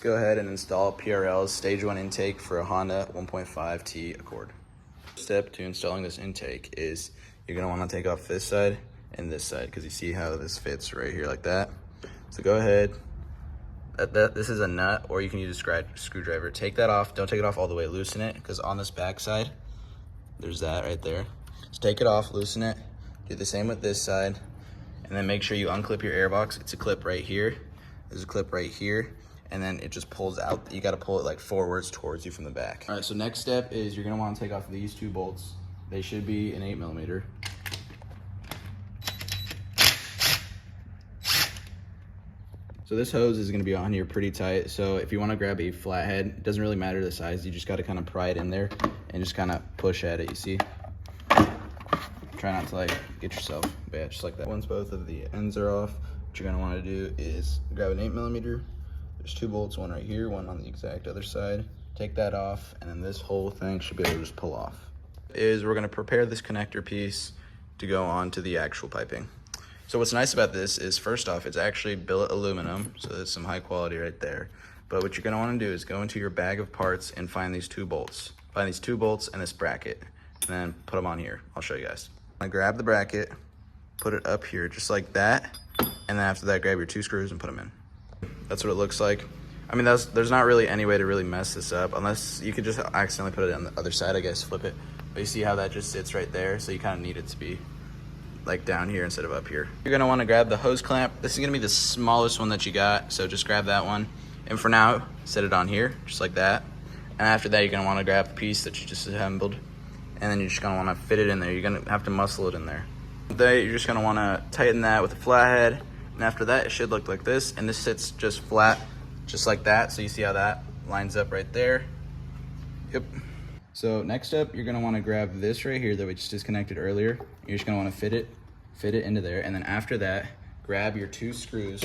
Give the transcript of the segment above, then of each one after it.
Go ahead and install PRL's Stage 1 intake for a Honda 1.5T Accord. Step to installing this intake is you're going to want to take off this side and this side because you see how this fits right here like that. So go ahead. This is a nut, or you can use a screwdriver. Take that off. Don't take it off all the way. Loosen it because on this back side, there's that right there. So take it off, loosen it. Do the same with this side. And then make sure you unclip your airbox. It's a clip right here. There's a clip right here. And then it just pulls out. You got to pull it like forwards towards you from the back. All right, so next step is you're going to want to take off these two bolts. They should be an 8mm. So this hose is going to be on here pretty tight. So if you want to grab a flathead, it doesn't really matter the size. You just got to kind of pry it in there and just kind of push at it, you see? Try not to like get yourself, but yeah, just like that. Once both of the ends are off, what you're going to want to do is grab an 8mm. There's two bolts, one right here, one on the exact other side. Take that off, and then this whole thing should be able to just pull off. We're going to prepare this connector piece to go on to the actual piping. So what's nice about this is, first off, it's actually billet aluminum, so that's some high quality right there. But what you're going to want to do is go into your bag of parts and find these two bolts. Find these two bolts and this bracket, and then put them on here. I'll show you guys. I grab the bracket, put it up here just like that, and then after that, grab your two screws and put them in. That's what it looks like. I mean, there's not really any way to really mess this up, unless you could just accidentally put it on the other side, I guess, flip it. But you see how that just sits right there, so you kind of need it to be like down here instead of up here. You're gonna wanna grab the hose clamp. This is gonna be the smallest one that you got, so just grab that one. And for now, set it on here, just like that. And after that, you're gonna wanna grab the piece that you just assembled, and then you're just gonna wanna fit it in there. You're gonna have to muscle it in there. Then you're just gonna wanna tighten that with a flathead. And after that, it should look like this. And this sits just flat, just like that. So you see how that lines up right there. Yep. So next up, you're gonna wanna grab this right here that we just disconnected earlier. You're just gonna wanna fit it into there. And then after that, grab your two screws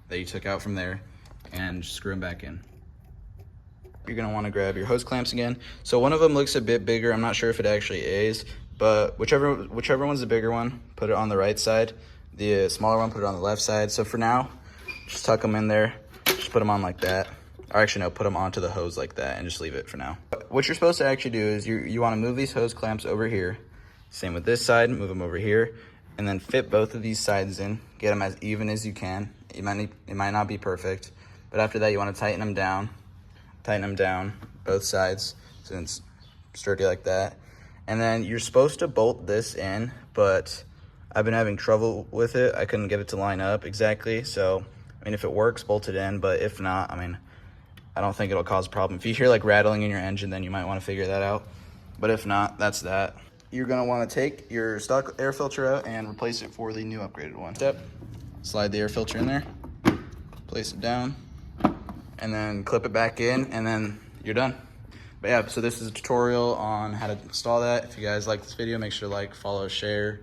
that you took out from there and screw them back in. You're gonna wanna grab your hose clamps again. So one of them looks a bit bigger. I'm not sure if it actually is, but whichever one's the bigger one, put it on the right side. The smaller one, put it on the left side. So for now, just tuck them in there. Just put them on like that. Or actually, no, put them onto the hose like that and just leave it for now. What you're supposed to actually do is you want to move these hose clamps over here. Same with this side, move them over here. And then fit both of these sides in. Get them as even as you can. It might not be perfect. But after that, you want to tighten them down. Tighten them down, both sides, so it's sturdy like that. And then you're supposed to bolt this in, but I've been having trouble with it. I couldn't get it to line up exactly. So, I mean, if it works, bolt it in. But if not, I mean, I don't think it'll cause a problem. If you hear like rattling in your engine, then you might want to figure that out. But if not, that's that. You're going to want to take your stock air filter out and replace it for the new upgraded one. Step, slide the air filter in there, place it down, and then clip it back in, and then you're done. But yeah, so this is a tutorial on how to install that. If you guys like this video, make sure to like, follow, share.